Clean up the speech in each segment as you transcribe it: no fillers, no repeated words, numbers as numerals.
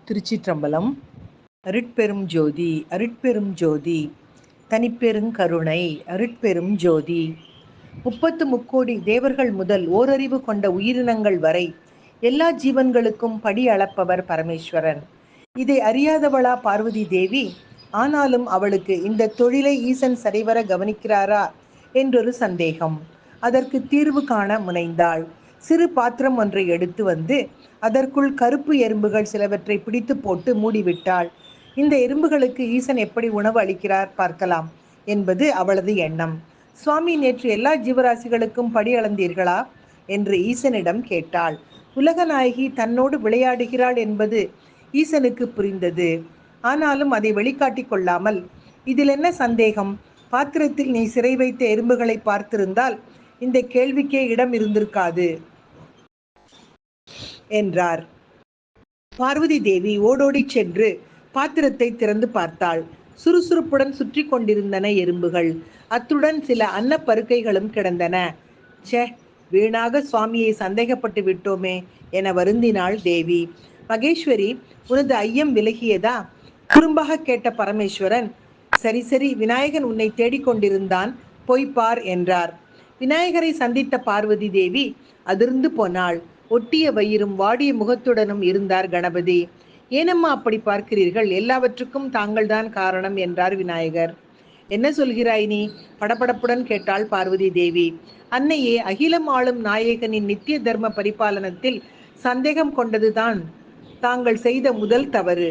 திருச்சிற்றம்பலம். அருட்பெரும் ஜோதி அருட்பெரும் ஜோதி தனிப்பெருங்கருணை அருட்பெரும் ஜோதி. 33 தேவர்கள் முதல் ஓரறிவு கொண்ட உயிரினங்கள் வரை எல்லா ஜீவன்களுக்கும் படி அளப்பவர் பரமேஸ்வரன். இதை அறியாதவளா பார்வதி தேவி? ஆனாலும் அவளுக்கு இந்த தொழிலை ஈசன் சரிவர கவனிக்கிறாரா என்றொரு சந்தேகம். அதற்கு தீர்வு காண முனைந்தாள். சிறு பாத்திரம் ஒன்றை எடுத்து வந்து அதற்குள் கருப்பு எறும்புகள் சிலவற்றை பிடித்து போட்டு மூடிவிட்டாள். இந்த எறும்புகளுக்கு ஈசன் எப்படி உணவு அளிக்கிறார் பார்க்கலாம் என்பது அவளது எண்ணம். சுவாமி, நேற்று எல்லா ஜீவராசிகளுக்கும் படி அளந்தீர்களா என்று ஈசனிடம் கேட்டாள். உலகநாயகி தன்னோடு விளையாடுகிறாள் என்பது ஈசனுக்கு புரிந்தது. ஆனாலும் அதை வெளிக்காட்டி கொள்ளாமல், இதில் என்ன சந்தேகம், பாத்திரத்தில் நீ சிறை வைத்த எறும்புகளை பார்த்திருந்தால் இந்த கேள்விக்கே இடம் இருந்திருக்காது என்றார். பார்வதி தேவி ஓடோடி சென்று பாத்திரத்தை திறந்து பார்த்தாள். சுறுசுறுப்புடன் சுற்றி கொண்டிருந்தன எறும்புகள். அத்துடன் சில அன்னப்பருக்கைகளும் கிடந்தன. ச்சே, வீணாக சுவாமியை சந்தேகப்பட்டு விட்டோமே என வருந்தினாள் தேவி. மகேஸ்வரி, உனது ஐயம் விலகியதா? குறும்பாக கேட்ட பரமேஸ்வரன், சரி சரி, விநாயகன் உன்னை தேடிக்கொண்டிருந்தான், போய் பார் என்றார். விநாயகரை சந்தித்த பார்வதி தேவி அதிர்ந்து போனாள். ஒட்டிய வயிறும் வாடிய முகத்துடனும் இருந்தார் கணபதி. ஏனம்மா அப்படி பார்க்கிறீர்கள்? எல்லாவற்றுக்கும் தாங்கள்தான் காரணம் என்றார் விநாயகர். என்ன சொல்கிறாய் நீ? படபடப்புடன் கேட்டாள் பார்வதி தேவி. அன்னையே, அகிலம் ஆளும் நாயகனின் நித்திய தர்ம பரிபாலனத்தில் சந்தேகம் கொண்டதுதான் தாங்கள் செய்த முதல் தவறு.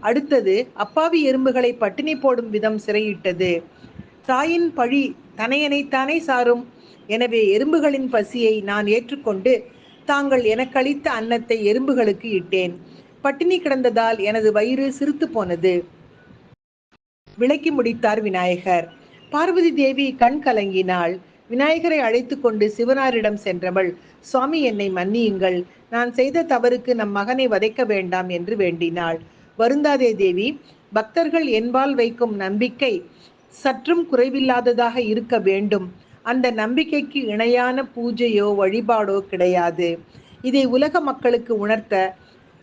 அடுத்தது, அப்பாவி எறும்புகளை பட்டினி போடும் விதம் சிறையிட்டது. தாயின் பழி தனையனைத்தானே சாரும். எனவே எறும்புகளின் பசியை நான் ஏற்றுக்கொண்டு தாங்கள் எனக்களித்த அன்னத்தை எறும்புகளுக்கு இட்டேன். பட்டினி கிடந்ததால் எனது வயிறு சிறுத்து போனது. விளக்கி முடித்தார் விநாயகர். பார்வதி தேவி கண் கலங்கினாள். விநாயகரை அழைத்து கொண்டு சிவனாரிடம் சென்றவள், சுவாமி, என்னை மன்னியுங்கள், நான் செய்த தவறுக்கு நம் மகனை வதைக்க வேண்டாம் என்று வேண்டினாள். வருந்தாதே தேவி, பக்தர்கள் என்பால் வைக்கும் நம்பிக்கை சற்றும் குறைவில்லாததாக இருக்க வேண்டும். அந்த நம்பிக்கைக்கு இணையான பூஜையோ வழிபாடோ கிடையாது. இதை உலக மக்களுக்கு உணர்த்த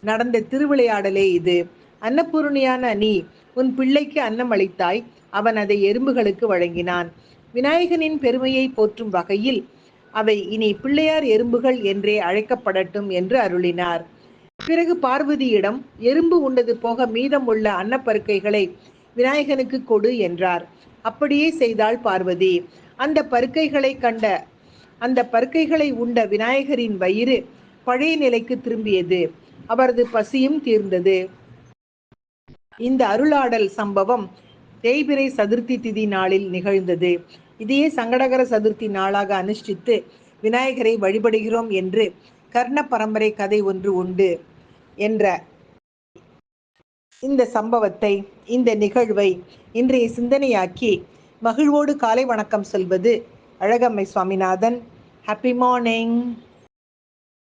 நடந்த திருவிளையாடலே இது. அன்னபூர்ணியான நீ உன் பிள்ளைக்கு அன்னம் அளித்தாய், அவன் அதை எறும்புகளுக்கு வழங்கினான். விநாயகனின் பெருமையை போற்றும் வகையில் அவை இனி பிள்ளையார் எறும்புகள் என்றே அழைக்கப்படட்டும் என்று அருளினார். பிறகு பார்வதியிடம், எறும்பு உண்டது போக மீதம் உள்ள அன்னப்பருக்கைகளை விநாயகனுக்கு கொடு என்றார். அப்படியே செய்தாள் பார்வதி. அந்த பருக்கைகளை உண்ட விநாயகரின் வயிறு பழைய நிலைக்கு திரும்பியது. அவரது பசியும் தீர்ந்தது. இந்த அருளாடல் சம்பவம் தேய்பிறை சதுர்த்தி திதி நாளில் நிகழ்ந்தது. இதையே சங்கடகர சதுர்த்தி நாளாக அனுஷ்டித்து விநாயகரை வழிபடுகிறோம் என்று கர்ண பரம்பரை கதை ஒன்று உண்டு என்ற இந்த சம்பவத்தை, இந்த நிகழ்வை இன்றைய சிந்தனையாக்கி மகிழ்வோடு காலை வணக்கம் சொல்வது அழகம்மை சுவாமிநாதன். Happy morning.